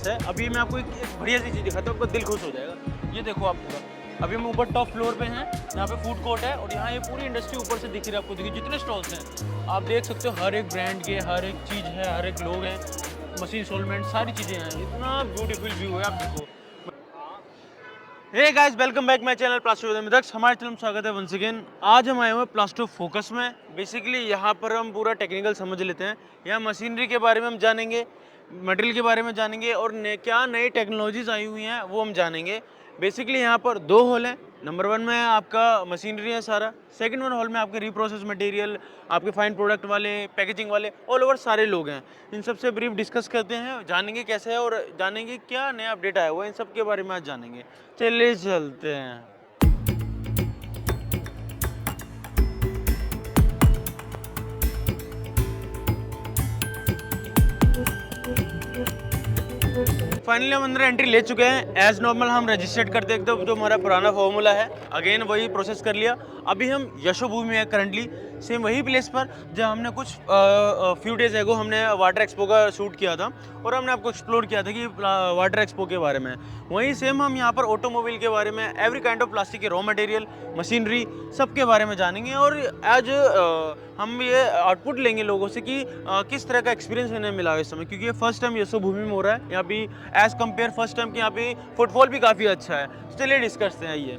है। अभी मैं आपको एक बढ़िया सी चीज़ दिखाता हूँ, आपका दिल खुश हो जाएगा। ये देखो आप पूरा, अभी हम ऊपर टॉप फ्लोर पे हैं, यहाँ पे फूड कोर्ट है और यहाँ ये पूरी इंडस्ट्री ऊपर से दिख रही है आपको। देखिए जितने स्टॉल्स हैं आप देख सकते हो, हर एक ब्रांड के हर एक चीज़ है, हर एक लोग हैं, मशीन सोलमेंट सारी चीज़ें हैं। इतना ब्यूटीफुल व्यू है, आप देखो। Hey guys, welcome back my channel plaster with मिथक्स। हमारे चैनल में स्वागत है वंस अगेन। आज हम आए हुए हैं प्लास्टर फोकस में। बेसिकली यहाँ पर हम पूरा टेक्निकल समझ लेते हैं। यहाँ मशीनरी के बारे में हम जानेंगे, मटेरियल के बारे में जानेंगे और क्या नई टेक्नोलॉजीज आई हुई हैं वो हम जानेंगे। बेसिकली यहाँ पर दो हॉल हैं। नंबर 1 में आपका मशीनरी है सारा, सेकंड वन हॉल में आपके रिप्रोसेस मटेरियल, आपके फाइन प्रोडक्ट वाले, पैकेजिंग वाले, ऑल ओवर सारे लोग हैं। इन सब से ब्रीफ डिस्कस करते हैं, जानेंगे कैसे है और जानेंगे क्या नया अपडेट आया हुआ है, इन सब के बारे में आज जानेंगे। चलिए चलते हैं। फाइनली हम अंदर एंट्री ले चुके हैं। एज नॉर्मल हम रजिस्टर्ड करते हैं, एकदम जो हमारा पुराना फॉर्मूला है, अगेन वही प्रोसेस कर लिया। अभी हम यशोभूमि में है करंटली, सेम वही प्लेस पर जहाँ हमने कुछ फ्यू डेज एगो हमने वाटर एक्सपो का शूट किया था और हमने आपको एक्सप्लोर किया था कि वाटर एक्सपो के बारे में। वहीं सेम हम यहाँ पर ऑटोमोबाइल के बारे में, एवरी काइंड ऑफ प्लास्टिक के रॉ मटेरियल, मशीनरी, सब के बारे में जानेंगे और एज हम ये आउटपुट लेंगे लोगों से कि किस तरह का एक्सपीरियंस इन्हें मिला है इस समय, क्योंकि ये फर्स्ट टाइम यशोभूमि में हो रहा है। यहाँ भी एज कम्पेयर फर्स्ट टाइम के यहाँ पे फुटफॉल भी काफ़ी अच्छा है। चलिए डिस्कस करते हैं ये।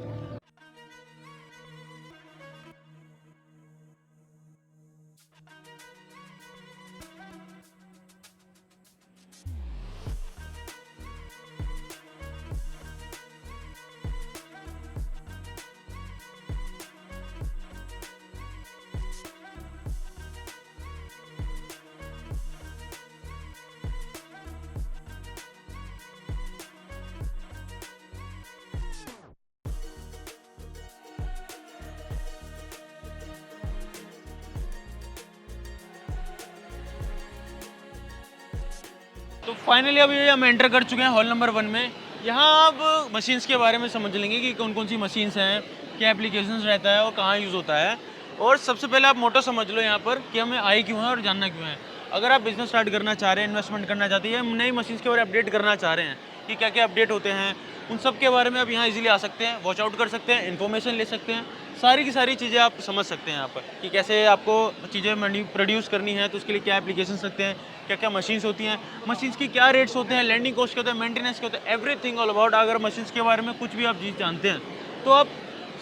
तो फाइनली अभी हम एंटर कर चुके हैं हॉल नंबर 1 में। यहाँ आप मशीन्स के बारे में समझ लेंगे कि कौन कौन सी मशीन्स हैं, क्या एप्लीकेशंस रहता है और कहाँ यूज़ होता है। और सबसे पहले आप मोटो समझ लो यहाँ पर कि हमें आए क्यों हैं और जानना क्यों है। अगर आप बिजनेस स्टार्ट करना चाह रहे हैं, इन्वेस्टमेंट करना चाहते हैं, या नई मशीन्स के बारे में अपडेट करना चाह रहे हैं कि क्या क्या अपडेट होते हैं, उन सब के बारे में आप यहाँ इजीली आ सकते हैं, वॉच आउट कर सकते हैं, इन्फॉर्मेशन ले सकते हैं। सारी की सारी चीज़ें आप समझ सकते हैं यहाँ पर कि कैसे आपको चीज़ें प्रोड्यूस करनी है तो उसके लिए क्या एप्लीकेशंस लगते हैं, क्या क्या मशीन्स होती हैं, मशीन्स की क्या रेट्स होते हैं, लैंडिंग कॉस्ट क्या होता है, मेंटेनेंस क्या होता है, एवरीथिंग ऑल अबाउट। अगर मशीन्स के बारे में कुछ भी आप चीज़ जानते हैं तो आप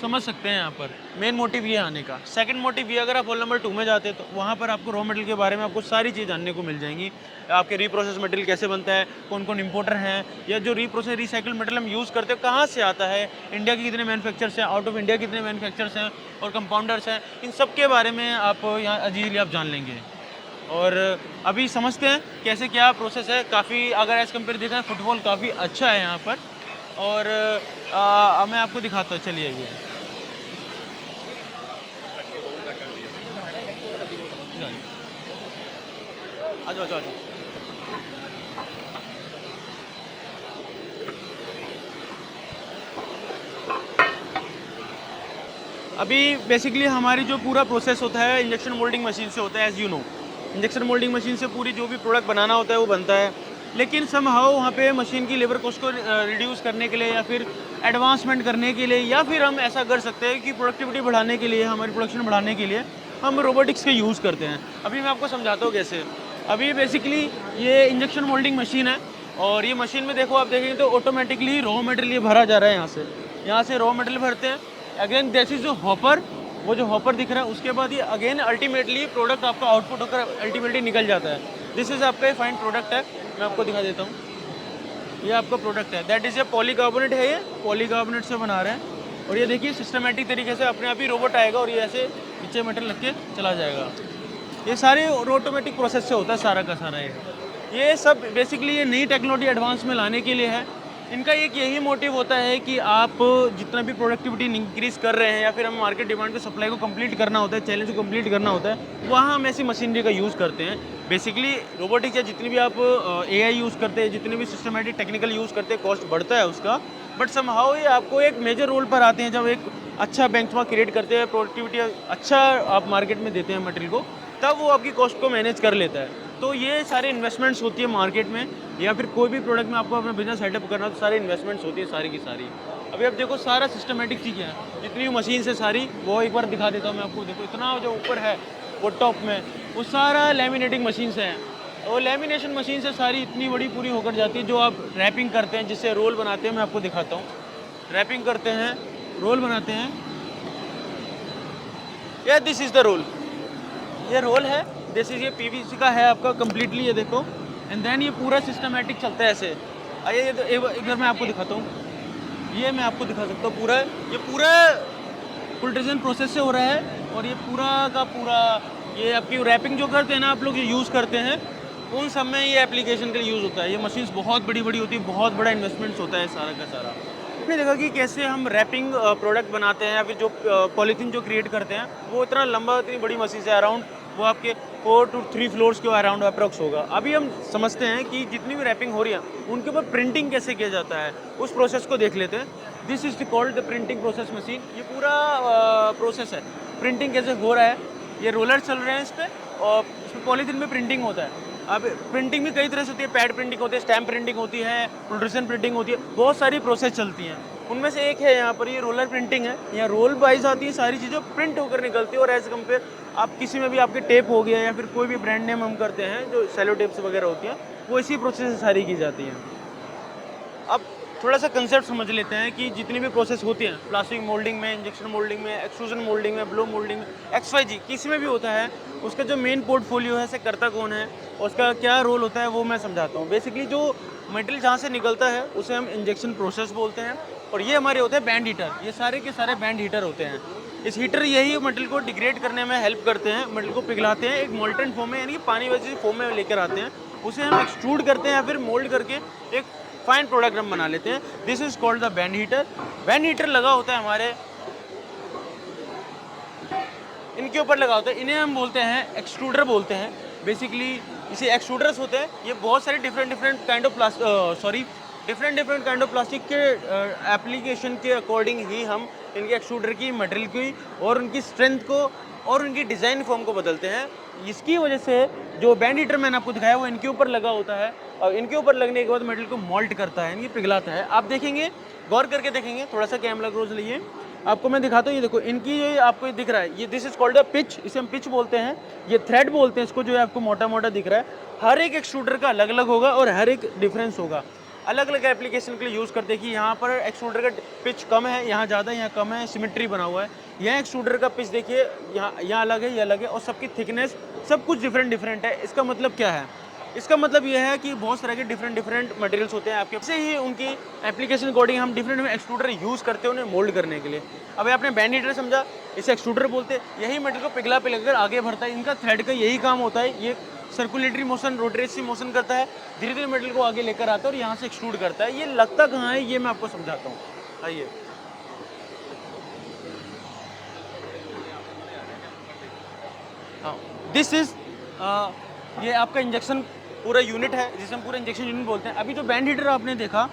समझ सकते हैं यहाँ पर। मेन मोटिव ये आने का। सेकंड मोटिव ये, अगर आप हॉल नंबर 2 में जाते हैं तो वहाँ पर आपको रॉ मटेरियल के बारे में आपको सारी चीज़ जानने को मिल जाएंगी। आपके रिप्रोसेस मटेरियल कैसे बनता है, कौन कौन इंपोर्टर हैं, या जो रिप्रोसेस रिसाइकल मटेरियल हम यूज़ करते हैं कहाँ से आता है, इंडिया के कितने मैन्युफैक्चरर्स हैं, आउट ऑफ इंडिया कितने मैन्युफैक्चरर्स हैं और कंपाउंडर्स हैं, इन सब के बारे में आप यहाँ इजीली आप जान लेंगे। और अभी समझते हैं कैसे क्या प्रोसेस है। काफ़ी अगर एज़ कम्पेयर देखा है, फुटबॉल काफ़ी अच्छा है यहाँ पर। और मैं आपको दिखाता हूँ, चलिए ये आ जाओ आ जाओ आ जाओ। अभी बेसिकली हमारी जो पूरा प्रोसेस होता है इंजेक्शन मोल्डिंग मशीन से होता है। As you know, injection moulding machine से पूरी जो भी प्रोडक्ट बनाना होता है वो बनता है। लेकिन समहाउ वहाँ पे मशीन की लेबर कॉस्ट को रिड्यूस करने के लिए या फिर एडवांसमेंट करने के लिए, या फिर हम ऐसा कर सकते हैं कि प्रोडक्टिविटी बढ़ाने के लिए, हमारी प्रोडक्शन बढ़ाने के लिए हम रोबोटिक्स का यूज़ करते हैं। अभी मैं आपको समझाता हूँ कैसे। अभी बेसिकली ये इंजेक्शन मोल्डिंग मशीन है और ये मशीन में देखो, आप देखेंगे तो ऑटोमेटिकली रॉ मटेरियल ये भरा जा रहा है। यहाँ से रॉ मटेरियल भरते हैं। अगेन दिस इज जो हॉपर, वो जो हॉपर दिख रहा है उसके बाद ये अगेन अल्टीमेटली प्रोडक्ट आपका आउटपुट होकर अल्टीमेटली निकल जाता है। दिस इज आपका फाइन प्रोडक्ट है, मैं आपको दिखा देता हूँ। ये आपका प्रोडक्ट है, दैट इज़ ए पॉलीकार्बोनेट है। ये पॉलीकार्बोनेट से बना रहे हैं और ये देखिए सिस्टमेटिक तरीके से अपने आप ही रोबोट आएगा और ये ऐसे नीचे मटेरियल रख के चला जाएगा। ये सारे ऑटोमेटिक प्रोसेस से होता है सारा का सारा। ये सब बेसिकली ये नई टेक्नोलॉजी एडवांस में लाने के लिए है। इनका एक यही मोटिव होता है कि आप जितना भी प्रोडक्टिविटी इंक्रीज कर रहे हैं या फिर हमें मार्केट डिमांड को सप्लाई को कंप्लीट करना होता है, चैलेंज को कंप्लीट करना होता है, वहाँ हम ऐसी मशीनरी का यूज़ करते हैं। बेसिकली रोबोटिक्स या जितनी भी आप एआई यूज़ करते हैं, जितने भी सिस्टमेटिक टेक्निकल यूज़ करते हैं, कॉस्ट बढ़ता है उसका। बट समहाउ ये आपको एक मेजर रोल पर आते हैं जब एक अच्छा बेंचमार्क क्रिएट करते हैं, प्रोडक्टिविटी अच्छा आप मार्केट में देते हैं मटेरियल को, तब वो आपकी कॉस्ट को मैनेज कर लेता है। तो ये सारे इन्वेस्टमेंट्स होती है मार्केट में, या फिर कोई भी प्रोडक्ट में आपको अपना बिजनेस सेटअप करना हो तो सारी इन्वेस्टमेंट्स होती है सारी की सारी। अभी आप देखो सारा सिस्टमेटिक चीज़ें हैं, जितनी भी मशीन से सारी, वो एक बार दिखा देता हूँ मैं आपको। देखो इतना जो ऊपर है वो टॉप में, वो सारा लैमिनेटिंग मशीन से है, और लैमिनेशन मशीन से सारी इतनी बड़ी पूरी होकर जाती है। जो आप रैपिंग करते हैं, जिससे रोल बनाते हैं, मैं आपको दिखाता हूँ। रैपिंग करते हैं, रोल बनाते हैं, या दिस इज़ द रोल, ये रोल है, दिस इज़, ये पीवीसी का है आपका कम्प्लीटली, ये देखो। एंड देन ये पूरा सिस्टमेटिक चलता है ऐसे। आइए ये तो एक बार मैं आपको दिखाता हूँ, ये मैं आपको दिखा सकता हूँ पूरा, ये पूरा फिल्ट्रेशन प्रोसेस से हो रहा है, और ये पूरा का पूरा ये आपकी रैपिंग जो करते हैं ना आप लोग, ये यूज़ करते हैं, उन सब में ये एप्लीकेशन के लिए यूज़ होता है। ये मशीन्स बहुत बड़ी बड़ी होती है, बहुत बड़ा इन्वेस्टमेंट्स होता है सारा का सारा। आपने देखा कि कैसे हम रैपिंग प्रोडक्ट बनाते हैं, या फिर जो पॉलीथीन जो क्रिएट करते हैं, वो इतना लंबा, इतनी बड़ी मशीन से अराउंड वो आपके 4 to 3 फ्लोर्स के अराउंड अप्रॉक्स होगा। अभी हम समझते हैं कि जितनी भी रैपिंग हो रही है उनके ऊपर प्रिंटिंग कैसे किया जाता है, उस प्रोसेस को देख लेते हैं। This is called the printing process machine. ये पूरा प्रोसेस है, प्रिंटिंग कैसे हो रहा है। ये रोलर चल रहे हैं इस पर, और इसमें पॉलीथीन में प्रिंटिंग होता है। अब प्रिंटिंग भी कई तरह से होती है, पैड प्रिंटिंग होती है, स्टैम्प प्रिंटिंग होती है, प्रोड्यूसन प्रिंटिंग होती है, बहुत सारी प्रोसेस चलती हैं। उनमें से एक है यहाँ पर ये रोलर प्रिंटिंग है। यहाँ रोल वाइज आती है सारी चीज़ें, प्रिंट होकर निकलती है। और एज कम्पेयर आप किसी में भी आपके टेप हो गया, या फिर कोई भी ब्रांड नेम हम करते हैं, जो सेलो टेप्स वगैरह होती हैं, वो इसी प्रोसेस से सारी की जाती हैं। अब थोड़ा सा कंसेप्ट समझ लेते हैं कि जितनी भी प्रोसेस होती है, प्लास्टिक मोल्डिंग में, इंजेक्शन मोल्डिंग में, एक्सट्रूजन मोल्डिंग में, ब्लो मोल्डिंग में, XYZ किसी में भी होता है, उसका जो मेन पोर्टफोलियो है, से करता कौन है, और उसका क्या रोल होता है, वो मैं समझाता हूँ। बेसिकली जो मटेरियल जहाँ से निकलता है उसे हम इंजेक्शन प्रोसेस बोलते हैं, और ये हमारे होते हैं बैंड हीटर। ये सारे के सारे बैंड हीटर होते हैं। इस हीटर यही मटेरियल को डिग्रेड करने में हेल्प करते हैं, मटेरियल को पिघलाते हैं, एक मोल्टन फॉर्म में, यानी कि पानी वैसी फॉर्म में लेकर आते हैं, उसे हम एक्सट्रूड करते हैं, या फिर मोल्ड करके एक फाइन प्रोडक्ट हम बना लेते हैं। This is called the band heater. Band heater लगा होता है हमारे इनके ऊपर लगा होता है, इन्हें हम बोलते हैं एक्सट्रूडर बोलते हैं। बेसिकली इसे एक्सट्रूडर्स होते हैं। ये बहुत सारे different kind of different kind of plastic के एप्लीकेशन के अकॉर्डिंग ही हम इनके एक्सट्रूडर की मटेरियल की और उनकी स्ट्रेंथ को और उनकी डिज़ाइन फॉर्म को बदलते हैं। इसकी वजह से जो बैंड हीटर मैंने आपको दिखाया वो इनके ऊपर लगा होता है, और इनके ऊपर लगने के बाद मटेरियल को मोल्ट करता है, यानी पिघलाता है। आप देखेंगे, गौर करके देखेंगे, थोड़ा सा कैमरा क्लोज लिए, आपको मैं दिखाता हूँ। ये देखो, इनकी ये आपको ये दिख रहा है, ये this is called a pitch, इसे हम पिच बोलते हैं। ये थ्रेड बोलते हैं इसको, जो है आपको मोटा मोटा दिख रहा है। हर एक एक्सट्रूडर का अलग अलग होगा और हर एक डिफरेंस होगा। अलग अलग एप्लीकेशन के लिए यूज़ करते हैं कि यहाँ पर एक्सट्रूडर का पिच कम है, यहाँ ज़्यादा, यहाँ कम है, सिमेट्री बना हुआ है। यहाँ एक्सट्रूडर का पिच देखिए, यहाँ अलग है, ये अलग है, और सबकी थिकनेस सब कुछ डिफरेंट है। इसका मतलब क्या है? इसका मतलब ये है कि बहुत तरह के डिफरेंट मटेरियल्स होते हैं आपके, से ही उनकी एप्लीकेशन अकॉर्डिंग हम डिफरेंट एक्सट्रूडर यूज़ करते हैं उन्हें मोल्ड करने के लिए। अब आपने बैंड हीटर समझा, इसे एक्सट्रूडर बोलते हैं। यही मटेरियल को पिघला कर आगे भरता है। इनका थ्रेड का यही काम होता है, ये सर्कुलेटरी मोशन, रोटेटरी मोशन करता है, धीरे धीरे मटेरियल को आगे लेकर आता है और यहाँ से एक्सट्रूड करता है। ये लगता कहाँ है, ये मैं आपको समझाता हूँ। आइए, हाँ, दिस इज ये आपका इंजेक्शन पूरा यूनिट है, जिसे हम पूरा इंजेक्शन यूनिट बोलते हैं। अभी जो बैंड हीटर आपने देखा,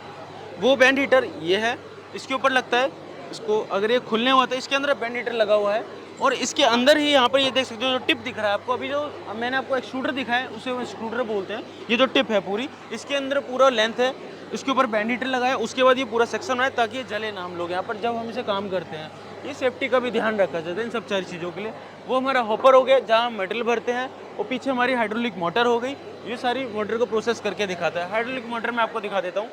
वो बैंड हीटर ये है, इसके ऊपर लगता है। इसको अगर ये खुलने हुआ था, इसके अंदर बैंड हीटर लगा हुआ है, और इसके अंदर ही यहाँ पर ये देख सकते हो जो टिप दिख रहा है आपको। अभी जो मैंने आपको एक्सट्रूडर दिखाया उसे हम एक्सट्रूडर बोलते हैं। ये जो टिप है पूरी, इसके अंदर पूरा लेंथ है, इसके ऊपर बैंड हीटर लगाया, उसके बाद ये पूरा सेक्शन है ताकि ये जले ना हम लोग यहाँ पर जब हम इसे काम करते हैं। ये सेफ्टी का भी ध्यान रखा जाता है इन सब सारी चीज़ों के लिए। वो हमारा हॉपर हो गया जहाँ हम मटेरियल भरते हैं, और पीछे हमारी हाइड्रोलिक मोटर हो गई, ये सारी मोटर को प्रोसेस करके दिखाता है। हाइड्रोलिक मोटर मैं आपको दिखा देता हूँ।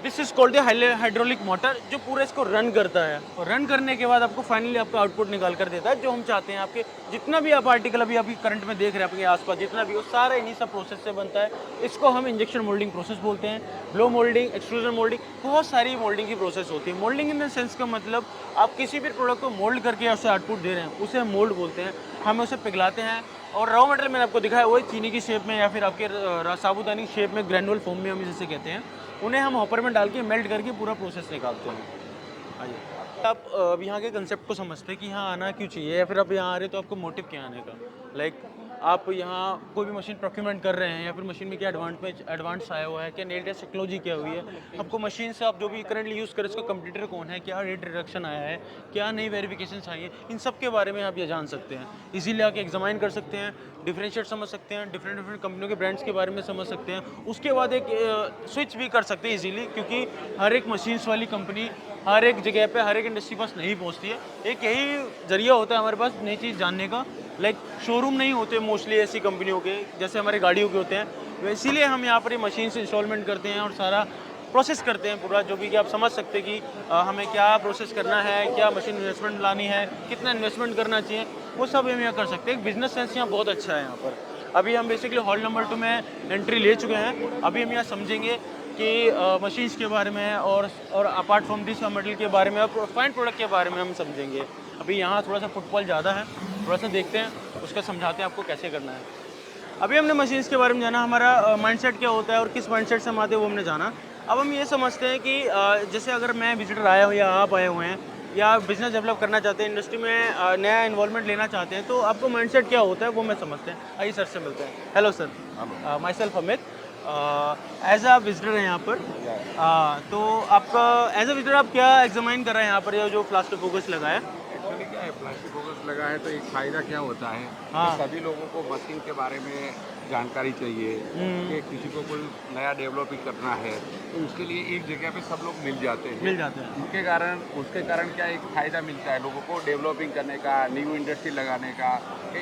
This is called the hydraulic motor, जो पूरा इसको रन करता है, और रन करने के बाद आपको फाइनली आपका आउटपुट निकाल कर देता है जो हम चाहते हैं। आपके जितना भी आप आर्टिकल अभी आपकी करंट में देख रहे हैं आपके आसपास, जितना भी, वो सारा इन्हीं सब प्रोसेस से बनता है। इसको हम इंजेक्शन मोल्डिंग प्रोसेस बोलते हैं। ब्लो मोल्डिंग, एक्सट्रूजन मोल्डिंग, बहुत सारी मोल्डिंग की प्रोसेस होती है। मोल्डिंग इन द सेंस का मतलब आप किसी भी प्रोडक्ट को मोल्ड करके उसे आउटपुट दे रहे हैं, उसे हम मोल्ड बोलते हैं। हम उसे पिघलाते हैं, और रॉ मटेरियल मैंने आपको दिखाया वही चीनी की शेप में, या फिर आपके साबुदानी शेप में, ग्रैनुअल फॉर्म में हम जिसे कहते हैं, उन्हें हम हॉपर में डाल के मेल्ट करके पूरा प्रोसेस निकालते हैं। आइए, आप अब यहाँ के कंसेप्ट को समझते हैं कि यहाँ आना क्यों चाहिए, या फिर आप यहाँ आ रहे तो आपको मोटिव क्या आने का। लाइक आप यहाँ कोई भी मशीन प्रोक्यूरमेंट कर रहे हैं या फिर मशीन में क्या एडवांस आया हुआ है, क्या नेल टेस्ट टेक्नोलॉजी क्या हुई है, आपको मशीन से आप जो भी करंटली यूज़ करें उसका कंप्यूटर कौन है, क्या रेट रिडक्शन आया है, क्या नई वेरिफिकेशन आई है, इन सब के बारे में आप ये जान सकते हैं। इजीली आके एग्जामाइन कर सकते हैं, डिफरेंशिएट समझ सकते हैं, डिफरेंट डिफरेंट कंपनियों के ब्रांड्स के बारे में समझ सकते हैं। उसके बाद एक स्विच भी कर सकते हैं इजीली, क्योंकि हर एक मशीन्स वाली कंपनी हर एक जगह पे हर एक इंडस्ट्री पास नहीं पहुंचती है। एक यही जरिया होता है हमारे पास नई चीज़ जानने का। लाइक शोरूम नहीं होते मोस्टली ऐसी कंपनियों के, जैसे हमारे गाड़ियों के होते हैं, तो इसीलिए हम यहाँ पर ये मशीन से इंस्टॉलमेंट करते हैं और सारा प्रोसेस करते हैं पूरा, जो भी कि आप समझ सकते हैं कि हमें क्या प्रोसेस करना है, क्या मशीन इन्वेस्टमेंट लानी है, कितना इन्वेस्टमेंट करना चाहिए, वो सब हम यहाँ कर सकते हैं। एक बिजनेस सेंस यहाँ बहुत अच्छा है यहाँ पर। अभी हम बेसिकली हॉल नंबर 2 में एंट्री ले चुके हैं। अभी हम यहाँ समझेंगे कि मशीन्स के बारे में और अपार्ट फ्रॉम दिस मटेरियल के बारे में और फाइन प्रोडक्ट के बारे में हम समझेंगे। अभी यहाँ थोड़ा सा फुटफॉल ज़्यादा है, थोड़ा सा देखते हैं, उसका समझाते हैं आपको कैसे करना है। अभी हमने मशीन्स के बारे में जाना, हमारा माइंडसेट क्या होता है और किस माइंडसेट से हम आते हैं वो हमने जाना। अब हम ये समझते हैं कि जैसे अगर मैं विजिटर आया हूँ या आप आए हुए हैं या बिज़नेस डेवलप करना चाहते हैं, इंडस्ट्री में नया इन्वॉल्वमेंट लेना चाहते हैं, तो आपको माइंडसेट क्या होता है वो मैं समझते हैं। आइए सर से मिलते हैं। Hello sir, myself Amit, as a visitor है यहाँ पर। तो आपका एज अ विजिटर आप क्या एग्जामाइन कर रहे हैं यहाँ पर, जो प्लास्टिक फोकस लगा है? एक्चुअली क्या है, प्लास्टिक फोकस लगा है तो एक फ़ायदा क्या होता है हाँ। कि सभी लोगों को मशीन के बारे में जानकारी चाहिए कि किसी को कोई नया डेवलपिंग करना है तो उसके लिए एक जगह पे सब लोग मिल जाते हैं। उसके कारण क्या एक फ़ायदा मिलता है लोगों को डेवलपिंग करने का, न्यू इंडस्ट्री लगाने का,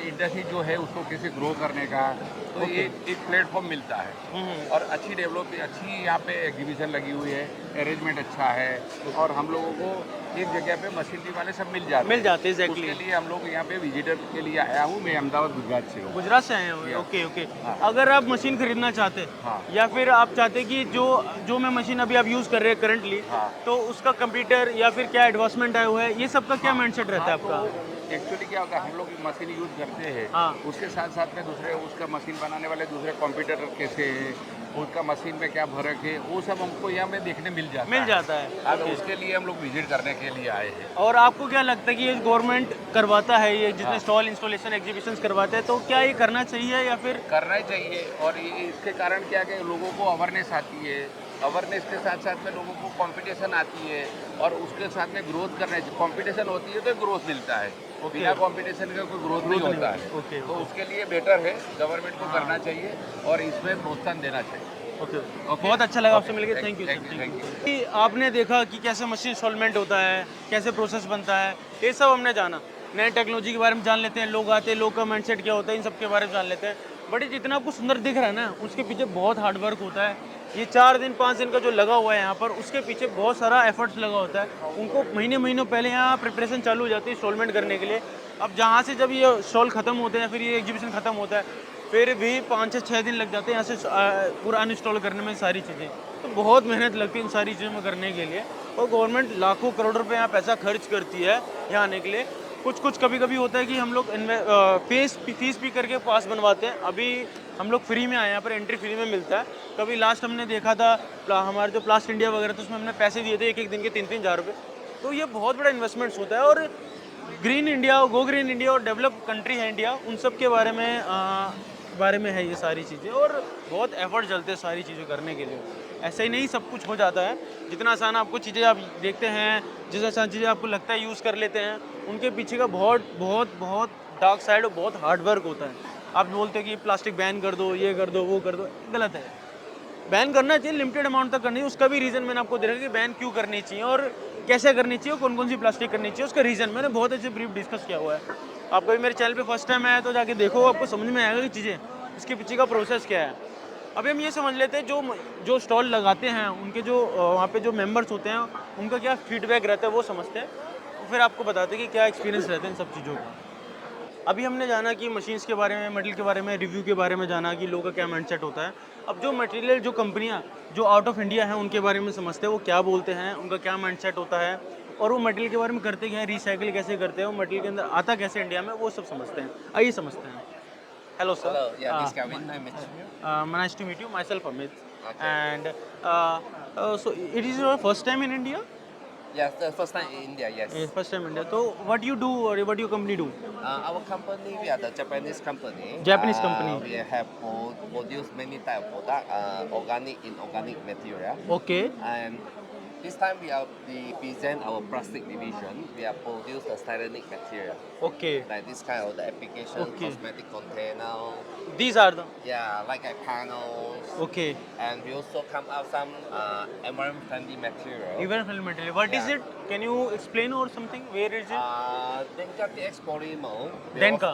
इंडस्ट्री जो है उसको कैसे ग्रो करने का, तो ये एक प्लेटफॉर्म मिलता है। और अच्छी यहाँ पे एग्जीबिशन लगी हुई है, अरेंजमेंट अच्छा है और हम लोगों को एक जगह पे मशीनरी वाले सब मिल जाते हैं। एग्जैक्टली। उसके लिए हम लोग यहाँ पे विजिटर के लिए आया हूँ। मैं अहमदाबाद गुजरात से हूँ। गुजरात से आए हो? Okay okay. अगर आप मशीन खरीदना चाहते हाँ। या फिर आप चाहते कि जो मैं मशीन अभी आप यूज़ कर रहे हैं करंटली, हाँ। तो उसका कंप्यूटर या फिर क्या एडवांसमेंट आया हुआ है, ये सब का क्या माइंडसेट रहता है आपका? एक्चुअली क्या होता है, हम लोग मशीन यूज़ करते हैं, हाँ। उसके साथ साथ में दूसरे उसका मशीन बनाने वाले दूसरे कंप्यूटर कैसे है, उसका मशीन में क्या फर्क है, वो सब हमको यहाँ में देखने मिल जाता है। अब उसके लिए हम लोग विजिट करने के लिए आए हैं। और आपको क्या लगता है कि ये गवर्नमेंट करवाता है, ये जितने स्टॉल इंस्टॉलेशन एग्जीबिशंस करवाते हैं, तो क्या ये करना चाहिए या फिर? करना ही चाहिए। और ये इसके कारण क्या कि लोगों को अवेयरनेस आती है, अवेयरनेस के साथ साथ में लोगों को कंपटीशन आती है और उसके साथ में ग्रोथ करना चाहिए। कंपटीशन होती है तो ग्रोथ मिलता है, बिना कंपटीशन का कोई ग्रोथ नहीं होता है। तो उसके लिए बेटर है, गवर्नमेंट को करना चाहिए और इसमें प्रोत्साहन देना चाहिए। ओके, बहुत अच्छा लगा आपसे मिलकर। Thank you. आपने देखा कि कैसे मशीन इंस्टॉलमेंट होता है, कैसे प्रोसेस बनता है, ये सब हमने जाना। नए टेक्नोलॉजी के बारे में जान लेते हैं, लोग आते हैं, लोग का माइंडसेट क्या होता है, इन सब के बारे में जान लेते हैं। बट ये जितना आपको सुंदर दिख रहा है ना, उसके पीछे बहुत हार्ड वर्क होता है। ये 4 दिन 5 दिन का जो लगा हुआ है यहाँ पर, उसके पीछे बहुत सारा एफर्ट्स लगा होता है। उनको महीनों पहले यहाँ प्रिपरेशन चालू हो जाती है इंस्टॉलमेंट करने के लिए। अब जहाँ से जब ये स्टॉल खत्म होते हैं, फिर ये एग्जीबिशन खत्म होता है, फिर भी 5 से 6 दिन लग जाते हैं यहाँ से पूरा अनइंस्टॉल करने में सारी चीज़ें। तो बहुत मेहनत लगती है इन सारी चीज़ों में करने के लिए, और गवर्नमेंट लाखों करोड़ रुपए यहाँ पैसा खर्च करती है यहाँ आने के लिए। कुछ कभी होता है कि हम लोग फीस भी करके पास बनवाते हैं। अभी हम लोग फ्री में आए, यहाँ पर एंट्री फ्री में मिलता है। कभी लास्ट हमने देखा था हमारे जो प्लास्ट इंडिया वगैरह था, उसमें हमने पैसे दिए थे एक दिन के 3-3 हज़ार रुपये। तो ये बहुत बड़ा इन्वेस्टमेंट्स होता है। और green India, go green India और डेवलप कंट्री है इंडिया, उन सब के बारे में है ये सारी चीज़ें। और बहुत एफर्ट चलते हैं सारी चीज़ें करने के लिए। ऐसा ही नहीं सब कुछ हो जाता है। जितना आसान आपको चीज़ें आप देखते हैं, जिस आसान चीज़ें आपको लगता है यूज़ कर लेते हैं, उनके पीछे का बहुत डार्क साइड और बहुत हार्ड वर्क होता है। आप बोलते हैं कि प्लास्टिक बैन कर दो, ये कर दो, वो कर दो, गलत है। बैन करना चाहिए, लिमिटेड अमाउंट तक करनी है। उसका भी रीज़न मैंने आपको दे रखा है कि बैन क्यों करनी चाहिए और कैसे करनी चाहिए, कौन कौन सी प्लास्टिक करनी चाहिए, उसका रीज़न मैंने बहुत अच्छे ब्रीफ डिस्कस किया हुआ है। आप कभी मेरे चैनल पे फर्स्ट टाइम आया तो जाके देखो, आपको समझ में आएगा कि चीज़ें इसके पीछे का प्रोसेस क्या है। अभी हम ये समझ लेते हैं जो स्टॉल लगाते हैं, उनके जो वहाँ पे जो मेंबर्स होते हैं, उनका क्या फीडबैक रहता है वो समझते हैं। तो फिर आपको बताते हैं कि क्या एक्सपीरियंस रहता है इन सब चीज़ों का। अभी हमने जाना कि मशीन्स के बारे में, मटेरियल के बारे में, रिव्यू के बारे में जाना कि लोगों का क्या माइंडसेट होता है। अब जो मटेरियल, जो कंपनियां जो आउट ऑफ इंडिया हैं, उनके बारे में समझते हैं, वो क्या बोलते हैं, उनका क्या माइंडसेट होता है और वो मटेरियल के बारे में करते क्या है, रिसाइकिल कैसे करते हैं, वो मटेरियल के अंदर आता कैसे इंडिया में, वो सब समझते हैं। आइए समझते हैं। Hello sir. Hello, yeah, this is Kevin. Nice meeting you. Nice to meet you. Myself Amit. And so it is your first time in India? Yes, the first time in India, yes. First time India. So what you do or what your company do? Our company, we are the Japanese company. Japanese company. We have produced many type of product, organic, inorganic material. Okay. And this time we present our plastic division. We have produced a styrenic material. Okay. Like this kind of the application, Okay. cosmetic container, These are the. yeah, like panels. Okay. And we also come out some environment friendly material. Even film material. What is Yeah. it? Can you explain or something? Where is it? Denka TX polymer. Denka,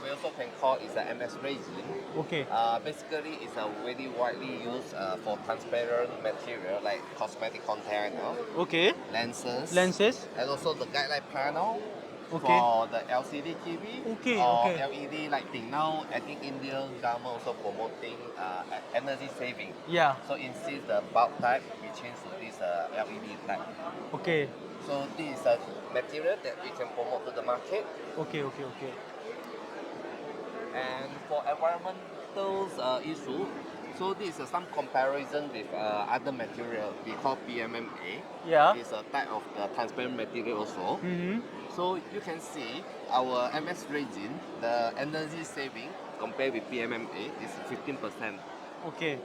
We also can call it a MS resin. Okay. Basically, it's a very widely used for transparent material like cosmetic container, Okay. lenses, Lenses. and also the guideline panel Okay. for the LCD TV Okay, or okay. LED lighting. Now, I think Indian government also promoting energy saving. Yeah. So instead the bulb type, we change to this LED type. Okay. So this is a material that we can promote to the market. Okay. Okay. Okay. And for environmental issue, so this is some comparison with other material we call PMMA. Yeah. It's a type of the transparent material also. Mm-hmm. So you can see our MS resin, the energy saving compared with PMMA is 15% Okay.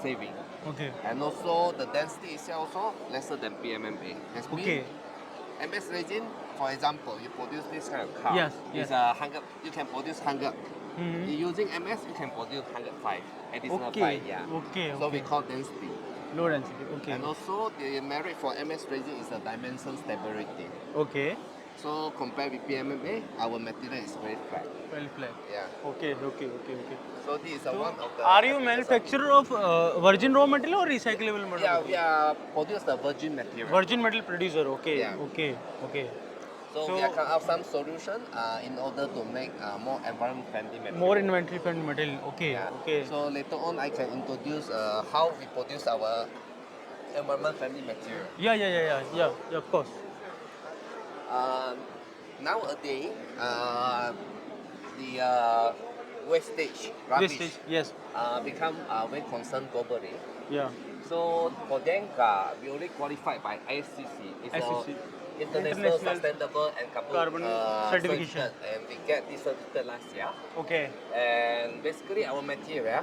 saving. Okay. And also the density itself also lesser than PMMA. Has Okay. MS resin, for example, you produce this kind of car. Yes, It's yes. 100. You can produce 100. Mm-hmm. Using MS, you can produce 105. Additional Okay. 5, yeah. Okay. So we Okay. call density. Low density. Okay. And also the merit for MS resin is the dimension stability. Okay. So compared with PMMA, our material is very flat. Well flat. Yeah. Okay. Okay. Okay. Okay. So this is So, one of the. are you applications. manufacturer of virgin raw material or recyclable material? Yeah, we are produce the virgin material. Virgin metal producer. Okay. Yeah. Okay. Okay. So, we So- are come out some solution in order to make more environment friendly material. More inventory friendly material. Okay. Yeah. Okay. So later on, I can introduce how we produce our environment friendly material. Yeah. Of course. Nowadays, the wastage, rubbish, Wastage. Yes. become very concerned globally. Yeah. So for Denka, we already qualified by ISCC. It's ISCC. a international International sustainable and Carbon certification. certificate, and we get this certificate last year. Okay. And basically, our material,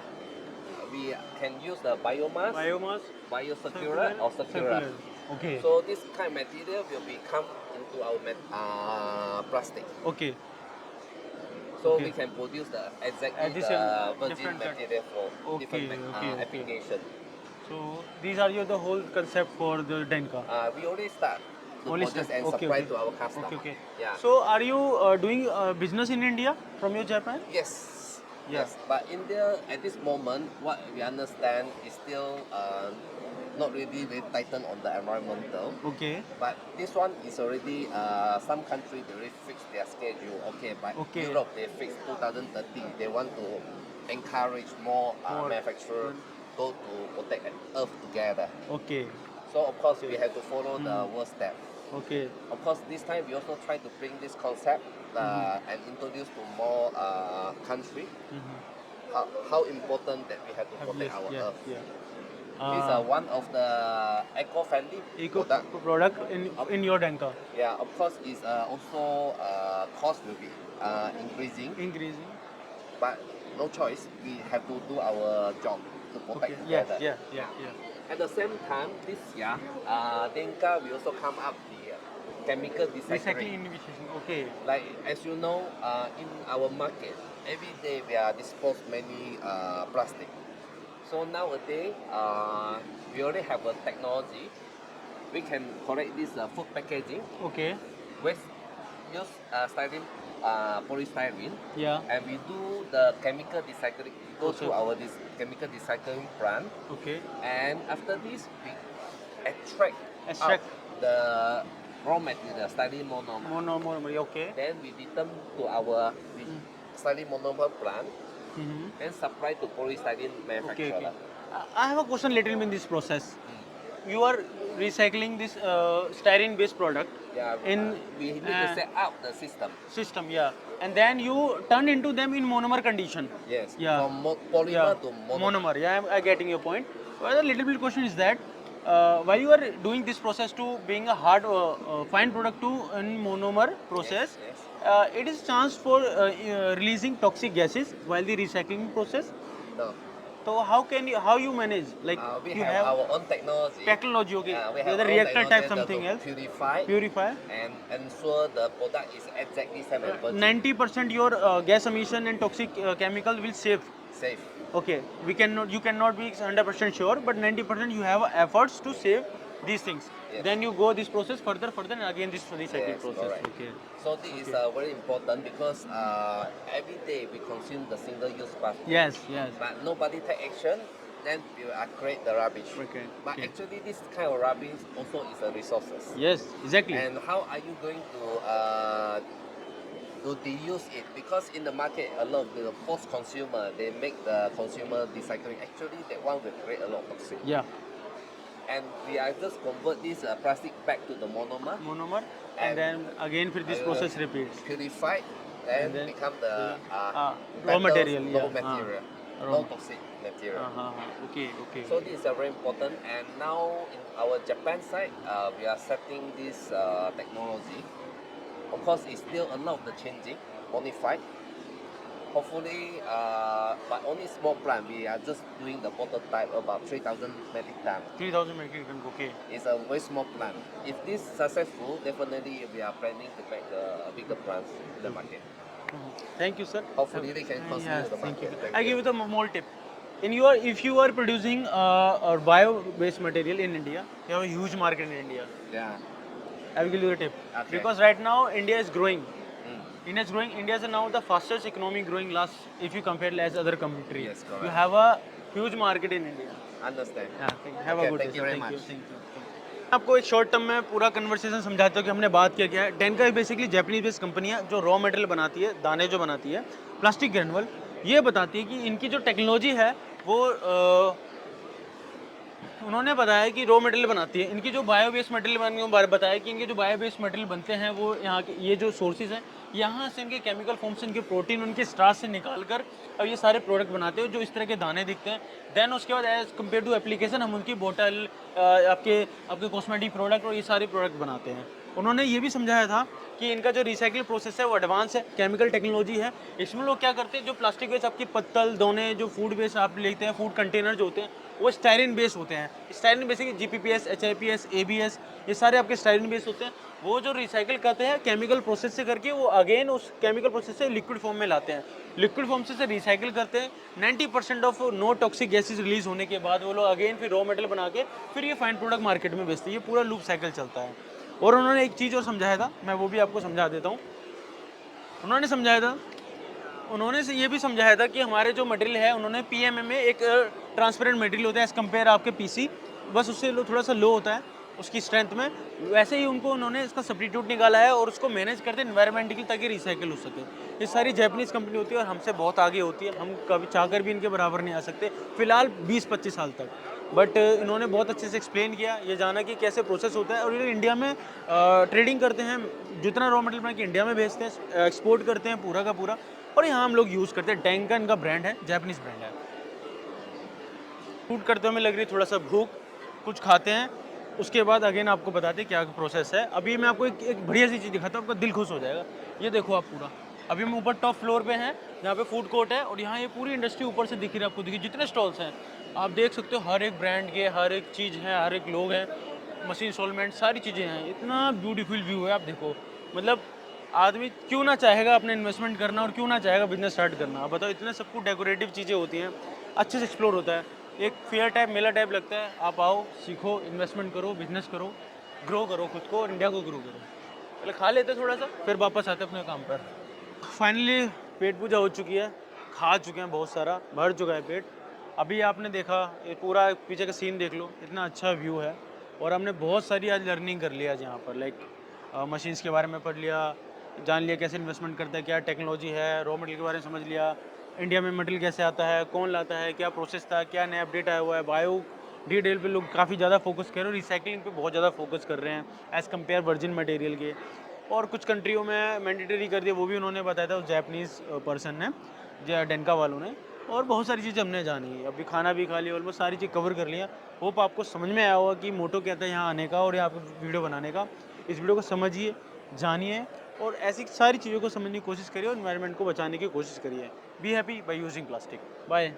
we can use the biomass, Biomass. biocircular, or circular. Okay. So this kind of material will become into our plastic. Okay. So Okay. we can produce the exactly Addition, the virgin different material for different okay. application. So these are the whole concept for the Denka. We already start to Only produce start- and okay, supply okay. to our customer. Okay. Yeah. So are you doing business in India from your Japan? Yes. Yeah. Yes. But India at this moment, what we understand is still not really very tightened on the environmental. Okay. But this one is already some country they already fixed their schedule. Okay, but Okay. Europe they fixed 2030. They want to encourage more More. manufacturers go to protect Earth together. Okay. So of course we have to follow the world step. Okay. Of course, this time we also try to bring this concept and introduce to more country how important that we have to protect our Earth. This is one of the eco-friendly Eco product. product in your Denka. Yeah, of course, is also cost will be increasing, Increasing. but no choice. We have to do our job to protect Okay. Yeah. together. At the same time, this year, Denka will also come up the chemical Recycling recycling. innovation. Okay. Like as you know, in our market, every day we are dispose many plastic. So nowadays, we already have a technology. We can correct this food packaging Okay. with use styrene, polystyrene, Yeah. and we do the chemical recycling. Go Okay. to our chemical recycling plant, Okay. and after this, we extract Extract. out the raw material, styrene monomer. Monomer. Okay. Then we return to our styrene monomer plant Mm-hmm. and supply to polystyrene manufacturer. Okay. I have a question little bit in this process. You are recycling this styrene based product Yeah, in we need to set up the system. yeah, and then you turn into them in monomer condition. Yes. Yeah. From polymer to monomer. Monomer. Yeah, I'm getting your point. Well, the little bit question is that while you are doing this process to being a hard fine product to in monomer process, Yes. it is chance for releasing toxic gases while the recycling process. No. So how you manage, like We you have have our own technology. technology, okay, We have whether our own reactor type technology something to else, purify purifier. and ensure the product is exactly same and virgin. 90% your gas emission and toxic chemical will save. Safe. Okay, you cannot be 100% sure, but 90% you have efforts to save these things. Yes. Then you go this process further, and again this recycling Yes, process. correct. Okay. So this is very important because every day we consume the single-use plastic. Yes, yes. But nobody take action, then we will create the rubbish. Okay, But okay. actually, this kind of rubbish also is a resources. Yes, exactly. And how are you going to deuse it? Because in the market, a lot of the post-consumer, they make the consumer recycling. Actually, that one will create a lot of toxic. Yeah, And we are just convert this plastic back to the monomer, monomer, And- and then again for this process repeats. purified, And then then become the raw metals, material, low yeah. material, Raw low ma- toxic material. Okay, okay. So this is very important. And now in our Japan side, we are setting this technology. Of course, it's still a lot of the changing, modified. Hopefully, but only small plant. We are just doing the prototype about 3,000 metric ton. 3000 metric ton, okay. It's a very small plant. If this successful, definitely we are planning to make a bigger plant in the market. Thank you, sir. Hopefully they can consider Yes, the thank you. market. Thank I you. give you the more tip. If you are producing a bio-based material in India, you have a huge market in India. Yeah. I will give you a tip. Okay. Because right now India is growing. Mm. India is growing. India is now the fastest economy growing last, if you compare as other countries. Yes, correct. You have a huge market in India. Understand. Yeah, have Okay, a good thank day, you sir. very Thank you, much. thank you. आपको एक short term में पूरा conversation समझाता हूँ कि हमने बात क्या किया है। डेनका बेसिकली जापानीज बेस्ड कंपनी है जो रॉ मटेरियल बनाती है, दाने जो बनाती है, प्लास्टिक ग्रेनुअल। ये बताती है कि इनकी जो टेक्नोलॉजी है वो उन्होंने बताया कि रॉ मटेरियल बनाती है। इनकी जो बायो बेस्ड मटेरियल बताया कि इनके जो बायो बेस्ड मटेरियल बनते हैं वो यहाँ के ये जो सोर्सेज हैं यहाँ से इनके केमिकल फॉर्म से इनके प्रोटीन उनके स्टार्च से निकाल कर अब ये सारे प्रोडक्ट बनाते हैं जो इस तरह के दाने दिखते हैं। देन उसके बाद एज कम्पेयर टू एप्लीकेशन हम उनकी बोतल आपके कॉस्मेटिक प्रोडक्ट और ये सारे प्रोडक्ट बनाते हैं। उन्होंने ये भी समझाया था कि इनका जो रिसाइकिल प्रोसेस है वो एडवांस है, केमिकल टेक्नोलॉजी है। इसमें लोग क्या करते हैं, जो प्लास्टिक वेस्ट आपकी पत्तल दोने जो फूड वेस्ट आप लेते हैं, फूड कंटेनर जो होते हैं वो स्टाइरिन बेस होते हैं। स्टाइरिन बेसिकली जीपीपीएस, एचआईपीएस, एबीएस ये सारे आपके स्टाइरिन बेस होते हैं। वो जो रिसाइकिल करते हैं केमिकल प्रोसेस से करके वो अगेन उस केमिकल प्रोसेस से लिक्विड फॉर्म में लाते हैं। लिक्विड फॉर्म से रिसाइकिल करते हैं। 90% of no toxic gases release होने के बाद वो लोग अगेन फिर रॉ मटेरियल बना के फिर ये फाइन प्रोडक्ट मार्केट में बेचते हैं। ये पूरा लूप साइकिल चलता है। और उन्होंने एक चीज़ और समझाया था, मैं वो भी आपको समझा देता हूँ। उन्होंने ये भी समझाया था कि हमारे जो मटेरियल है उन्होंने पीएमए में एक ट्रांसपेरेंट मटेरियल होता है एज़ कम्पेयर आपके पीसी, बस उससे थोड़ा सा लो होता है उसकी स्ट्रेंथ में। वैसे ही उन्होंने इसका सब्स्टिट्यूट निकाला है और उसको मैनेज करते हैं एनवायरमेंटली ताकि रिसाइकिल हो सके। ये सारी जापानीज़ कंपनी होती है और हमसे बहुत आगे होती है। हम कभी चाहकर भी इनके बराबर नहीं आ सकते फ़िलहाल 20-25 साल तक। बट इन्होंने बहुत अच्छे से एक्सप्लेन किया, ये जाना कि कैसे प्रोसेस होता है। और ये इंडिया में ट्रेडिंग करते हैं, जितना रॉ मटेरियल बना के इंडिया में भेजते हैं, एक्सपोर्ट करते हैं पूरा का पूरा। और यहाँ हम लोग यूज़ करते हैं। डेनका इनका ब्रांड है, जापानीज़ ब्रांड है। शूट करते हुए हमें लग रही है थोड़ा सा भूख, कुछ खाते हैं उसके बाद अगेन आपको बताते हैं क्या प्रोसेस है। अभी मैं आपको एक बढ़िया सी चीज़ दिखाता हूँ, आपका दिल खुश हो जाएगा। ये देखो आप पूरा, अभी हम ऊपर टॉप फ्लोर पे हैं जहाँ पे फूड कोर्ट है और यहाँ ये पूरी इंडस्ट्री ऊपर से दिख रही है आपको। देखिए जितने स्टॉल्स हैं आप देख सकते हो, हर एक ब्रांड के हर एक चीज़ है, हर एक लोग हैं, मशीन इंस्टॉलमेंट सारी चीज़ें हैं। इतना ब्यूटीफुल व्यू है, आप देखो। मतलब आदमी क्यों ना चाहेगा अपने इन्वेस्टमेंट करना और क्यों ना चाहेगा बिजनेस स्टार्ट करना। आप बताओ, इतने सब कुछ डेकोरेटिव चीज़ें होती हैं, अच्छे से एक्सप्लोर होता है। एक फेयर टाइप मेला टाइप लगता है। आप आओ, सीखो, इन्वेस्टमेंट करो, बिजनेस करो, ग्रो करो खुद को और इंडिया को ग्रो करो। पहले खा लेते थोड़ा सा, फिर वापस आते अपने काम पर। फाइनली पेट पूजा हो चुकी है, खा चुके हैं बहुत सारा, भर चुका है पेट। अभी आपने देखा ये पूरा पीछे का सीन देख लो, इतना अच्छा व्यू है। और हमने बहुत सारी आज लर्निंग कर लिया आज यहाँ पर, लाइक मशीन्स के बारे में पढ़ लिया, जान लिया कैसे इन्वेस्टमेंट करता है, क्या टेक्नोलॉजी है, रॉ मटेरियल के बारे में समझ लिया, इंडिया में मटेरियल कैसे आता है, कौन लाता है, क्या प्रोसेस था, क्या नया अपडेट आया हुआ है। बायो डिटेल पे लोग काफ़ी ज़्यादा फोकस कर रहे हैं, रिसाइकलिंग पे बहुत ज़्यादा फोकस कर रहे हैं एज़ कम्पेयर वर्जिन मटेरियल के। और कुछ कंट्रियों में मैंडेटरी कर दिया, वो भी उन्होंने बताया था, उस जापानीज़ पर्सन ने, डेनका वालों ने। और बहुत सारी चीज़ें हमने जानी, अभी खाना भी खा लिया, ऑलमोस्ट सारी चीज़ कवर कर लिया। होप आपको समझ में आया होगा कि मोटो क्या था यहाँ आने का और यहाँ पे वीडियो बनाने का। इस वीडियो को समझिए, जानिए और ऐसी सारी चीज़ों को समझने की कोशिश करिए और एनवायरनमेंट को बचाने की कोशिश करिए। Be happy by using plastic. Bye.